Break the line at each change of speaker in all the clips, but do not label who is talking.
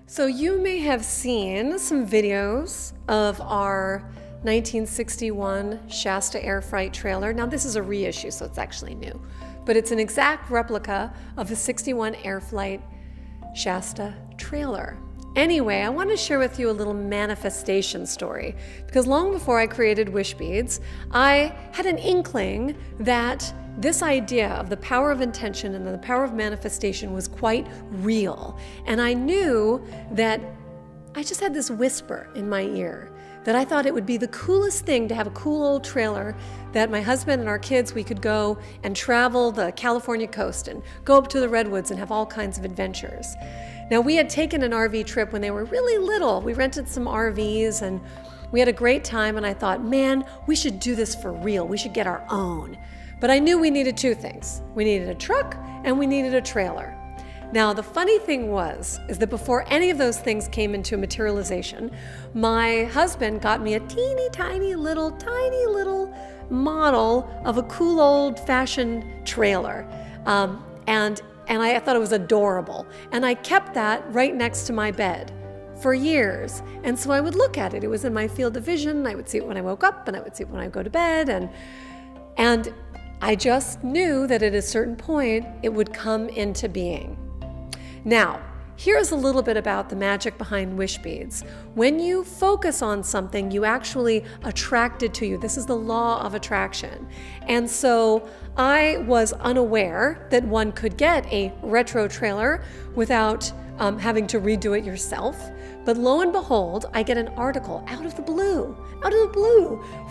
So you may have seen some videos of our 1961 Shasta air freight trailer. Now this is a reissue, so it's actually new, but it's an exact replica of the 61 air flight Shasta trailer. Anyway, I want to share with you a little manifestation story, because long before I created Wishbeads, I had an inkling that this idea of the power of intention and the power of manifestation was quite real. And I knew that I just had this whisper in my ear that I thought it would be the coolest thing to have a cool old trailer that my husband and our kids, we could go and travel the California coast and go up to the redwoods and have all kinds of adventures. Now, we had taken an RV trip when they were really little. We rented some RVs and we had a great time, and I thought, man, we should do this for real. We should get our own. But I knew we needed two things. We needed a truck and we needed a trailer. Now, the funny thing is that before any of those things came into materialization, my husband got me a tiny little model of a cool old-fashioned trailer. And I thought it was adorable. And I kept that right next to my bed for years. And so I would look at it. It was in my field of vision. I would see it when I woke up, and I would see it when I go to bed. And I just knew that at a certain point, it would come into being. Now, here's a little bit about the magic behind Wishbeads. When you focus on something, you actually attract it to you. This is the law of attraction. And so I was unaware that one could get a retro trailer without having to redo it yourself. But lo and behold, I get an article out of the blue,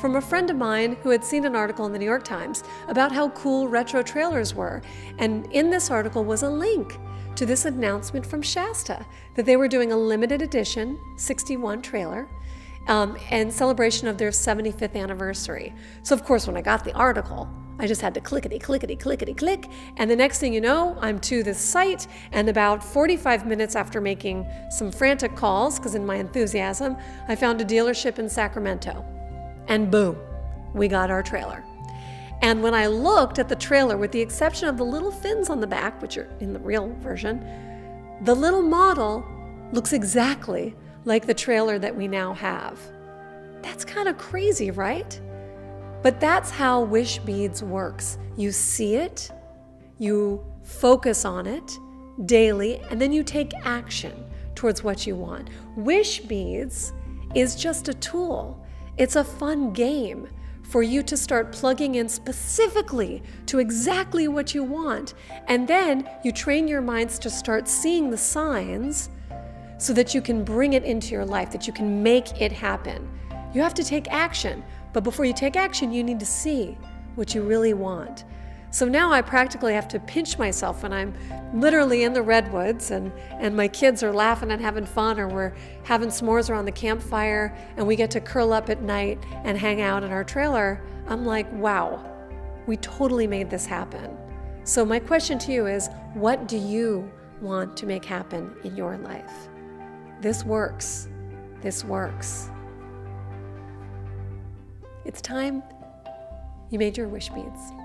from a friend of mine who had seen an article in the New York Times about how cool retro trailers were. And in this article was a link to this announcement from Shasta that they were doing a limited edition 61 trailer in celebration of their 75th anniversary. So of course, when I got the article, I just had to clickety, click. And the next thing you know, I'm to this site, and about 45 minutes after making some frantic calls, because in my enthusiasm, I found a dealership in Sacramento. And boom, we got our trailer. And when I looked at the trailer, with the exception of the little fins on the back, which are in the real version, the little model looks exactly like the trailer that we now have. That's kind of crazy, right? But that's how Wishbeads works. You see it, you focus on it daily, and then you take action towards what you want. Wishbeads is just a tool. It's a fun game for you to start plugging in specifically to exactly what you want. And then you train your minds to start seeing the signs so that you can bring it into your life, that you can make it happen. You have to take action, but before you take action, you need to see what you really want. So now I practically have to pinch myself when I'm literally in the redwoods and my kids are laughing and having fun, or we're having s'mores around the campfire and we get to curl up at night and hang out in our trailer. I'm like, wow, we totally made this happen. So my question to you is, what do you want to make happen in your life? This works. This works. It's time you made your Wishbeads.